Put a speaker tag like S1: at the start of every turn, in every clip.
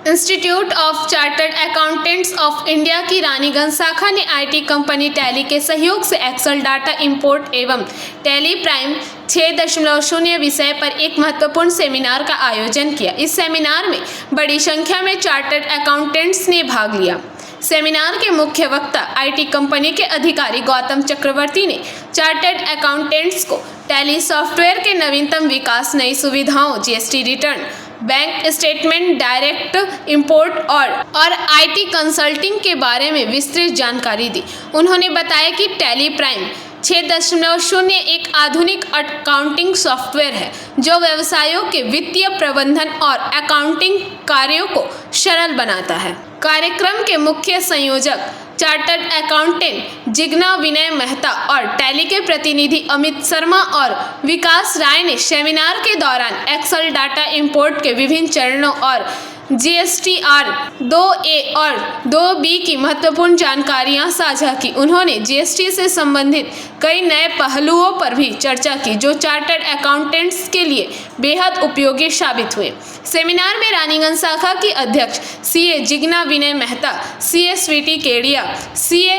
S1: Institute of chartered accountants of India की रानीगंज शाखा ने आईटी कंपनी टैली के सहयोग से एक्सेल डाटा इंपोर्ट एवं टैली प्राइम 6.0 विषय पर एक महत्वपूर्ण सेमिनार का आयोजन किया। इस सेमिनार में बड़ी संख्या में चार्टर्ड अकाउंटेंट्स ने भाग लिया। सेमिनार के मुख्य वक्ता आईटी कंपनी के अधिकारी गौतम चक्रवर्ती ने चार्टर्ड अकाउंटेंट्स को टैली सॉफ्टवेयर के नवीनतम विकास, नई सुविधाओं, GST return, bank statement, direct import और आईटी कंसल्टिंग के बारे में विस्तृत जानकारी दी। उन्होंने बताया कि टैली प्राइम 6.0 एक आधुनिक अकाउंटिंग सॉफ्टवेयर है जो व्यवसायों के वित्तीय प्रबंधन और अकाउंटिंग कार्यों को सरल बनाता है। कार्यक्रम के मुख्य संयोजक चार्टर्ड अकाउंटेंट जिग्ना विनय मेहता और टैली के प्रतिनिधि अमित शर्मा और विकास राय ने सेमिनार के दौरान एक्सेल डाटा इंपोर्ट के विभिन्न चरणों और जीएसटीआर 2A और 2B की महत्वपूर्ण जानकारियां साझा की। उन्होंने जीएसटी से संबंधित कई नए पहलुओं पर भी चर्चा की जो चार्टर्ड अकाउंटेंट्स के लिए बेहद उपयोगी साबित हुए। सेमिनार में रानीगंज शाखा की अध्यक्ष CA Jigna Vinay Mehta, CA Sweety Kedia, CA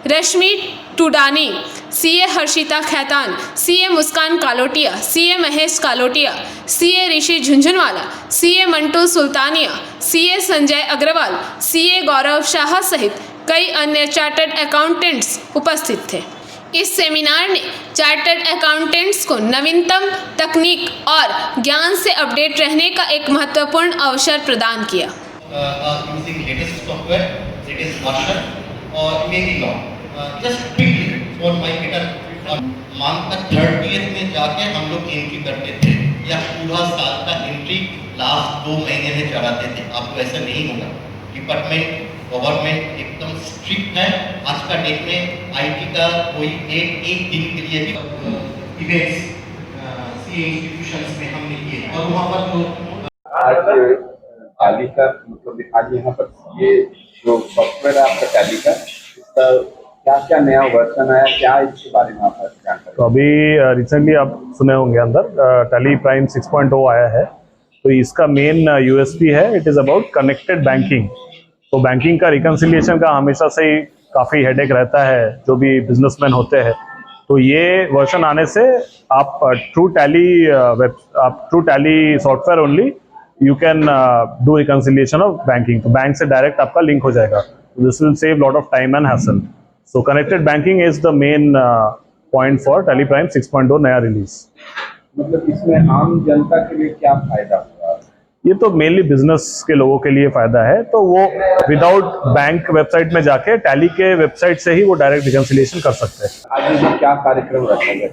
S1: Rashmi Tudani, CA Harshita Khaitan, CA Muskan Kalotia, CA Mahesh Kalotia, CA Rishi Jhunjhunwala, CA Mantu Sultania, CA Sanjay Agarwal, CA Gaurav Shah सहित कई अन्य चार्टर्ड अकाउंटेंट्स उपस्थित थे। इस सेमिनार ने चार्टर्ड अकाउंटेंट्स को नवीनतम तकनीक और ज्ञान से अपडेट रहने का एक महत्वपूर्ण अवसर प्रदान किया।
S2: मंथ का 30th में जाके हम लोग एंट्री करते थे या पूरा साल का एंट्री लास्ट 2 महीने में चढ़ाते थे। अब तो ऐसा नहीं होगा। डिपार्टमेंट, गवर्नमेंट एकदम स्ट्रिक्ट है। आज का डेट में आईटी का कोई एक दिन के लिए भी इवेंट्स सीए इंस्टीट्यूशंस में हमने किए और वहाँ पर जो
S3: आज टैली का मतलब आज यहाँ पर ये जो सॉफ्टवेयर है आपका टैली का, इसका क्या क्या नया वर्जन आया, क्या इसके बारे में आप जानकारी?
S4: तो अभी रिसेंटली आप सुने होंगे अंदर टैली प्राइम 6.0 आया है। तो इसका मेन यूएसपी है, it is about connected banking. तो बैंकिंग का रिकन्सिलिएशन का हमेशा से ही काफ़ी हेडेक रहता है जो भी बिजनेसमैन होते हैं। तो ये वर्जन आने से आप through tally software only you can do reconciliation of banking. तो बैंक से डायरेक्ट आपका लिंक हो जाएगा। This will save lot of time and hassle. So connected banking is the main point for Tally Prime 6.0 नया release.
S3: मतलब इसमें आम जनता के लिए क्या फायदा होगा?
S4: ये तो मेनली बिजनेस के लोगों के लिए फायदा है। तो वो विदाउट बैंक वेबसाइट में जाके टैली के वेबसाइट से ही वो डायरेक्ट रिकन्सिलिएशन कर सकते हैं।
S3: आज यहाँ क्या कार्यक्रम रखा गया?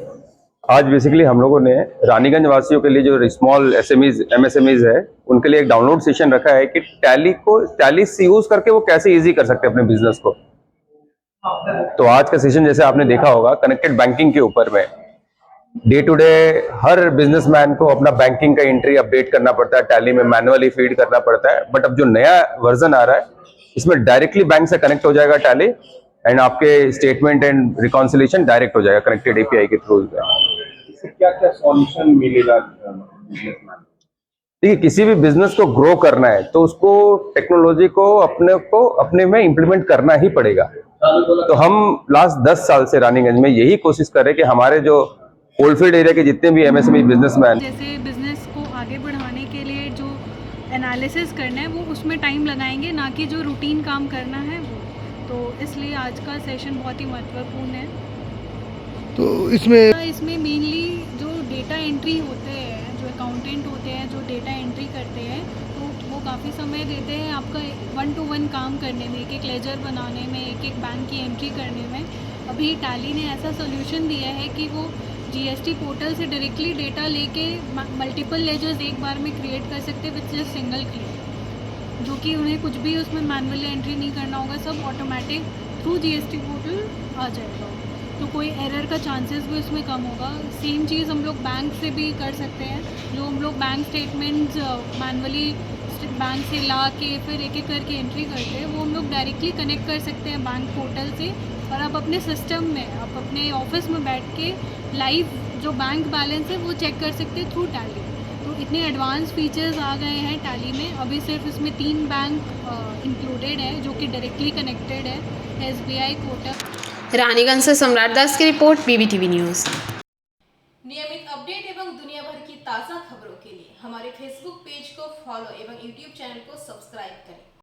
S5: आज बेसिकली हम लोगों ने रानीगंज वासियों के लिए जो स्मॉल एसएमईज एमएसएमईज है उनके लिए एक डाउनलोड सेशन रखा है कि टैली से यूज करके वो कैसे इजी कर सकते हैं अपने बिजनेस को। तो आज का सेशन जैसे आपने देखा होगा कनेक्टेड बैंकिंग के ऊपर में डे टू डे हर बिजनेसमैन को अपना बैंकिंग का एंट्री अपडेट करना पड़ता है, टैली में मैनुअली फीड करना पड़ता है। बट अब जो नया वर्जन आ रहा है इसमें डायरेक्टली बैंक से कनेक्ट हो जाएगा टैली एंड आपके स्टेटमेंट एंड रिकॉन्सिलिएशन डायरेक्ट हो जाएगा कनेक्टेड एपीआई के थ्रू।
S3: क्या क्या सॉल्यूशन मिलेगा बिजनेसमैन?
S5: देखिए, किसी भी बिजनेस को ग्रो करना है तो उसको टेक्नोलॉजी को अपने में इम्प्लीमेंट करना ही पड़ेगा। तो हम लास्ट 10 साल से रानीगंज में यही कोशिश कर रहे हैं कि हमारे जो कोलफील्ड एरिया के जितने भी एमएसएमई बिजनेसमैन,
S6: जैसे बिजनेस को आगे बढ़ाने के लिए जो एनालिसिस करना है वो उसमें टाइम लगाएंगे, ना कि जो रूटीन काम करना है वो। तो इसलिए आज का सेशन बहुत ही महत्वपूर्ण है।
S7: तो इसमें
S6: मेनली जो डेटा एंट्री होते हैं, जो अकाउंटेंट होते हैं, जो डेटा एंट्री करते हैं, तो वो काफ़ी समय देते हैं आपका 1 to 1 काम करने में, एक लेजर बनाने में, एक बैंक की एंट्री करने में। अभी टैली ने ऐसा सोल्यूशन दिया है कि वो जीएसटी पोर्टल से डायरेक्टली डेटा लेके मल्टीपल लेजर्स एक बार में क्रिएट कर सकते हैं विद जस्ट सिंगल क्लिक, जो कि उन्हें कुछ भी उसमें मैनुअली एंट्री नहीं करना होगा, सब ऑटोमेटिक थ्रू जीएसटी पोर्टल आ जाएगा। तो कोई एरर का चांसेस भी उसमें कम होगा। सेम चीज़ हम लोग बैंक से भी कर सकते हैं। जो हम लोग बैंक स्टेटमेंट्स मैनुअली बैंक से ला के फिर एक एक करके एंट्री करते हैं, वो हम लोग डायरेक्टली कनेक्ट कर सकते हैं बैंक पोर्टल से। और आप अपने सिस्टम में, आप अपने ऑफिस में बैठ के लाइव जो बैंक बैलेंस है वो चेक कर सकते हैं थ्रू टैली। तो इतने एडवांस फीचर्स आ गए हैं टैली में। अभी सिर्फ इसमें 3 बैंक इंक्लूडेड है जो कि डायरेक्टली कनेक्टेड है, SBI, कोटक।
S1: रानीगंज से सम्राट दास की रिपोर्ट, BBTV न्यूज़।
S8: नियमित अपडेट एवं दुनिया भर की ताज़ा खबरों के लिए हमारे फेसबुक पेज को फॉलो एवं यूट्यूब चैनल को सब्सक्राइब करें।